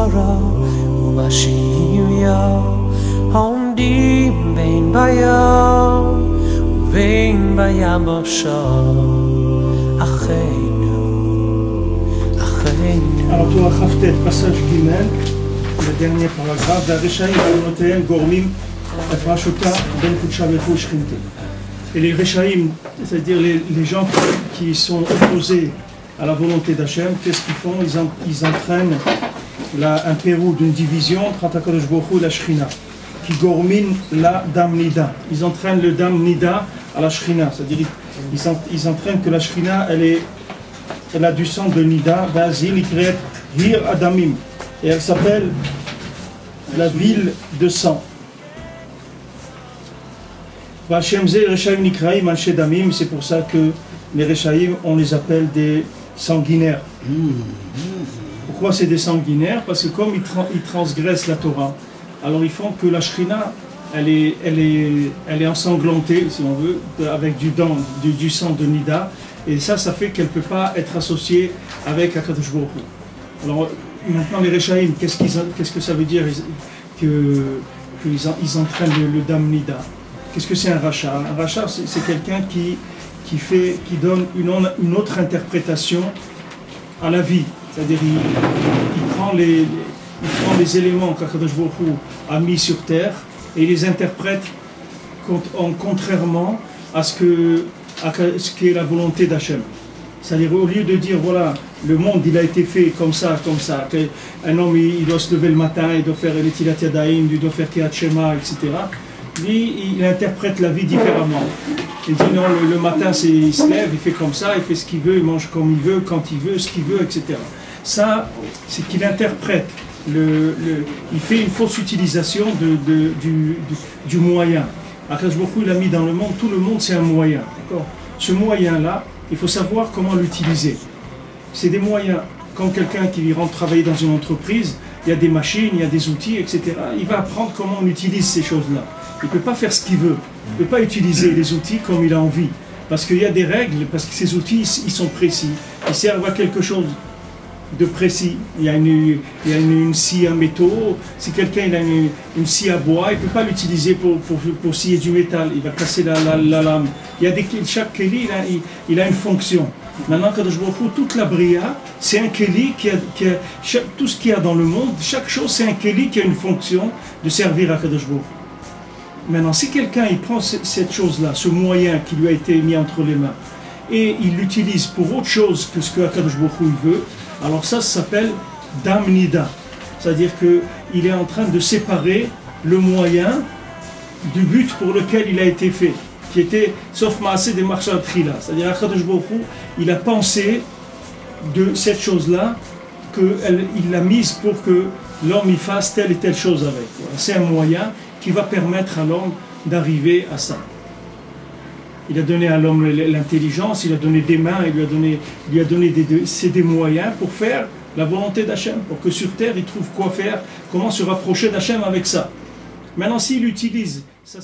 Sara Umashiyah Homdim Bein Bayam Bein Bayam Bashar Acheinu Alors, toi, Khaftet, passage Gimel, le dernier paragraphe, Reshaim Avonotehem Gormim Efrashota Ben Kutshavechu Shchinte. Et les Reshaim, c'est-à-dire les gens qui sont opposés à la volonté d'Hachem, qu'est-ce qu'ils font? Ils entraînent un pérou d'une division entre HaKadosh Baruch Hu et la Shrina, qui gormine la Dam Nida. Ils entraînent le Dam Nida à la Shrina, c'est-à-dire ils entraînent que la Shrina, elle a du sang de Nida, Bazil, Ikret, Hir Adamim, et elle s'appelle la ville de sang. C'est pour ça que les Reshaim, on les appelle des sanguinaires. Pourquoi c'est des sanguinaires? Parce que comme ils transgressent la Torah, alors ils font que la Shrina, elle est ensanglantée, si on veut, avec du sang de Nida, et ça fait qu'elle ne peut pas être associée avec HaKadosh Baruch Hu. Alors maintenant les Reshaim, qu'est-ce que ça veut dire qu'ils entraînent le Dam Nida? Qu'est-ce que c'est un rachat? Un rachat, c'est quelqu'un qui donne une autre interprétation à la vie. C'est-à-dire, il prend les éléments qu'Akadosh Baruch Hu a mis sur terre et il les interprète contrairement à ce qu'est la volonté d'Hachem. C'est-à-dire, au lieu de dire, voilà, le monde il a été fait comme ça, qu'un homme il doit se lever le matin, il doit faire les Tilat Yadayim, il doit faire Kriyat Shema, etc. Lui, il interprète la vie différemment. Il dit non, le matin, il se lève, il fait comme ça, il fait ce qu'il veut, il mange comme il veut, quand il veut, ce qu'il veut, etc. Ça, c'est qu'il interprète, il fait une fausse utilisation du moyen. Akadosh Baruch Hu, il a mis dans le monde, tout le monde c'est un moyen. Ce moyen-là, il faut savoir comment l'utiliser. C'est des moyens. Quand quelqu'un qui rentre travailler dans une entreprise, il y a des machines, il y a des outils, etc. Il va apprendre comment on utilise ces choses-là. Il ne peut pas faire ce qu'il veut. Il ne peut pas utiliser les outils comme il a envie. Parce qu'il y a des règles, parce que ces outils, ils sont précis. Ils servent à quelque chose de précis. Il y a une scie à métaux. Si quelqu'un il a une scie à bois, il ne peut pas l'utiliser pour scier du métal. Il va casser la lame. Chaque keli, il a une fonction. Maintenant, Kadosh Baruch Hu, toute la bria, c'est un keli tout ce qu'il y a dans le monde, chaque chose, c'est un keli qui a une fonction de servir à Kadosh Baruch Hu. Maintenant, si quelqu'un il prend cette chose-là, ce moyen qui lui a été mis entre les mains, et il l'utilise pour autre chose que ce que Akadosh Baruch Hu veut, alors ça s'appelle Dam Nida. C'est-à-dire qu'il est en train de séparer le moyen du but pour lequel il a été fait, qui était sauf Maaseh des marchés Trila. C'est-à-dire Akadosh Baruch Hu, il a pensé de cette chose-là, qu'il l'a mise pour que l'homme y fasse telle et telle chose avec. C'est un moyen qui va permettre à l'homme d'arriver à ça. Il a donné à l'homme l'intelligence, il a donné des mains, il lui a donné des moyens pour faire la volonté d'Hachem, pour que sur terre il trouve quoi faire, comment se rapprocher d'Hachem avec ça. Maintenant s'il utilise ça